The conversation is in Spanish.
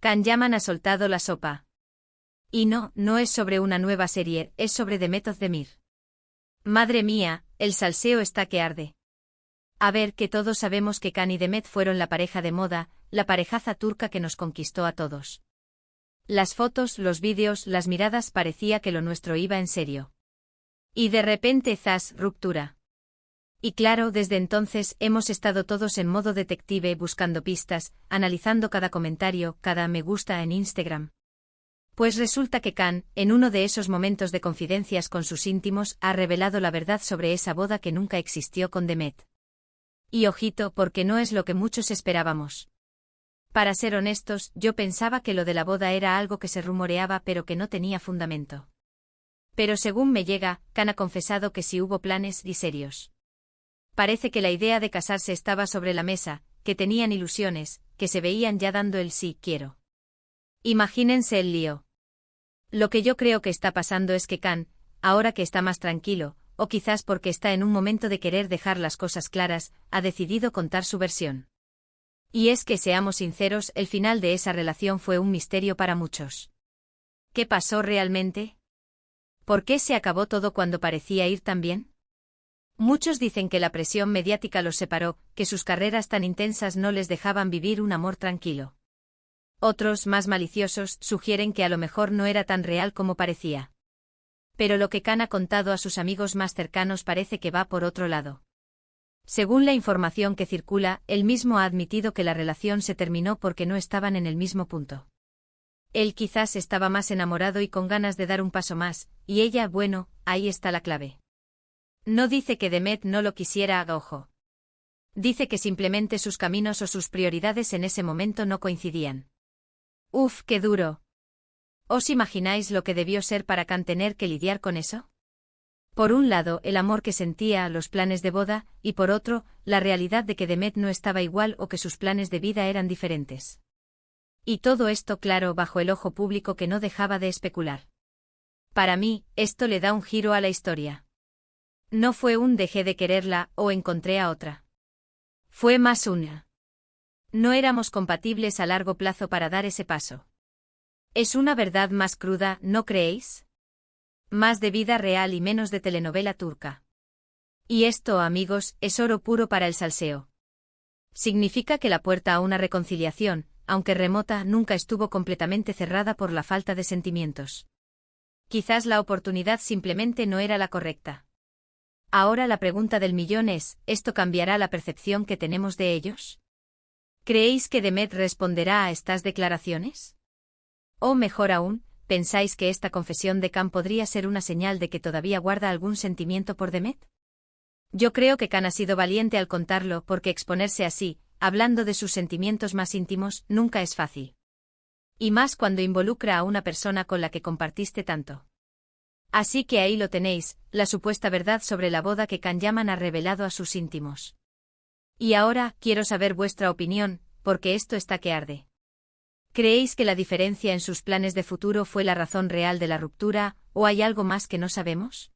Can Yaman ha soltado la sopa. Y no es sobre una nueva serie, es sobre Demet Özdemir. Madre mía, el salseo está que arde. A ver, que todos sabemos que Can y Demet fueron la pareja de moda, la parejaza turca que nos conquistó a todos. Las fotos, los vídeos, las miradas, parecía que lo nuestro iba en serio. Y de repente, zas, ruptura. Y claro, desde entonces hemos estado todos en modo detective buscando pistas, analizando cada comentario, cada me gusta en Instagram. Pues resulta que Can, en uno de esos momentos de confidencias con sus íntimos, ha revelado la verdad sobre esa boda que nunca existió con Demet. Y ojito, porque no es lo que muchos esperábamos. Para ser honestos, yo pensaba que lo de la boda era algo que se rumoreaba pero que no tenía fundamento. Pero según me llega, Can ha confesado que sí hubo planes y serios. Parece que la idea de casarse estaba sobre la mesa, que tenían ilusiones, que se veían ya dando el sí quiero. Imagínense el lío. Lo que yo creo que está pasando es que Can, ahora que está más tranquilo, o quizás porque está en un momento de querer dejar las cosas claras, ha decidido contar su versión. Y es que, seamos sinceros, el final de esa relación fue un misterio para muchos. ¿Qué pasó realmente? ¿Por qué se acabó todo cuando parecía ir tan bien? Muchos dicen que la presión mediática los separó, que sus carreras tan intensas no les dejaban vivir un amor tranquilo. Otros, más maliciosos, sugieren que a lo mejor no era tan real como parecía. Pero lo que Can ha contado a sus amigos más cercanos parece que va por otro lado. Según la información que circula, él mismo ha admitido que la relación se terminó porque no estaban en el mismo punto. Él quizás estaba más enamorado y con ganas de dar un paso más, y ella, bueno, ahí está la clave. No dice que Demet no lo quisiera, haga ojo. Dice que simplemente sus caminos o sus prioridades en ese momento no coincidían. Uf, qué duro. ¿Os imagináis lo que debió ser para Can tener que lidiar con eso? Por un lado, el amor que sentía, los planes de boda, y por otro, la realidad de que Demet no estaba igual o que sus planes de vida eran diferentes. Y todo esto claro bajo el ojo público que no dejaba de especular. Para mí, esto le da un giro a la historia. No fue un dejé de quererla o encontré a otra. Fue más una. No éramos compatibles a largo plazo para dar ese paso. Es una verdad más cruda, ¿no creéis? Más de vida real y menos de telenovela turca. Y esto, amigos, es oro puro para el salseo. Significa que la puerta a una reconciliación, aunque remota, nunca estuvo completamente cerrada por la falta de sentimientos. Quizás la oportunidad simplemente no era la correcta. Ahora la pregunta del millón es, ¿esto cambiará la percepción que tenemos de ellos? ¿Creéis que Demet responderá a estas declaraciones? O mejor aún, ¿pensáis que esta confesión de Can podría ser una señal de que todavía guarda algún sentimiento por Demet? Yo creo que Can ha sido valiente al contarlo porque exponerse así, hablando de sus sentimientos más íntimos, nunca es fácil. Y más cuando involucra a una persona con la que compartiste tanto. Así que ahí lo tenéis, la supuesta verdad sobre la boda que Can Yaman ha revelado a sus íntimos. Y ahora, quiero saber vuestra opinión, porque esto está que arde. ¿Creéis que la diferencia en sus planes de futuro fue la razón real de la ruptura, o hay algo más que no sabemos?